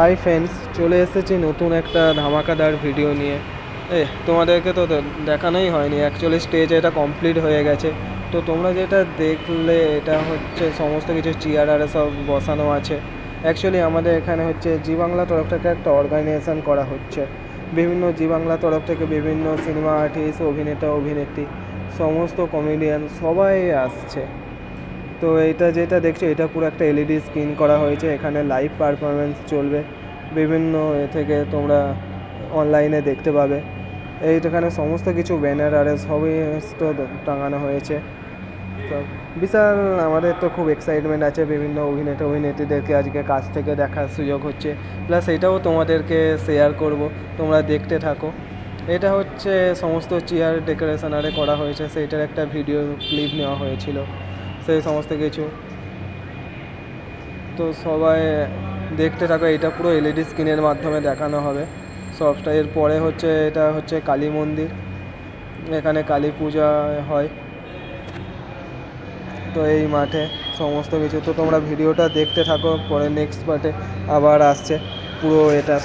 Hi friends, চলে এসেছি নতুন একটা ধামাকাদার ভিডিও নিয়ে। তোমাদেরকে তো দেখানোই হয়নি, অ্যাকচুয়ালি স্টেজে এটা কমপ্লিট হয়ে গেছে। তো তোমরা যেটা দেখলে এটা হচ্ছে সমস্ত কিছু চেয়ার আর সব বসানো আছে। অ্যাকচুয়ালি আমাদের এখানে হচ্ছে জি বাংলা তরফ থেকে একটা অর্গানাইজেশন করা হচ্ছে। বিভিন্ন জি বাংলা তরফ থেকে বিভিন্ন সিনেমা আর্টিস্ট, অভিনেতা অভিনেত্রী, সমস্ত কমেডিয়ান সবাই আসছে। তো এইটা যেটা দেখছো এটা পুরো একটা এলইডি স্ক্রিন করা হয়েছে, এখানে লাইভ পারফরমেন্স চলবে। বিভিন্ন থেকে তোমরা অনলাইনে দেখতে পাবে। এইখানে সমস্ত কিছু ব্যানার আর সবই তো টাঙানো হয়েছে। তো বিশাল আমাদের তো খুব এক্সাইটমেন্ট আছে, বিভিন্ন অভিনেতা অভিনেত্রীদেরকে আজকে কাছ থেকে দেখার সুযোগ হচ্ছে, প্লাস এটাও তোমাদেরকে শেয়ার করব, তোমরা দেখতে থাকো। এটা হচ্ছে সমস্ত চেয়ার ডেকোরেশন আরে করা হয়েছে, সেইটার একটা ভিডিও ক্লিপ নেওয়া হয়েছিল, সেই সমস্ত কিছু। তো সবাই দেখতে থাকো, এটা পুরো এলইডি স্ক্রিনের মাধ্যমে দেখানো হবে সবটা। এরপরে হচ্ছে এটা হচ্ছে কালী মন্দির, এখানে কালী পূজা হয়। তো এই মাঠে সমস্ত কিছু, তো তোমরা ভিডিওটা দেখতে থাকো, পরে নেক্সট পার্টে আবার আসছে পুরো এটা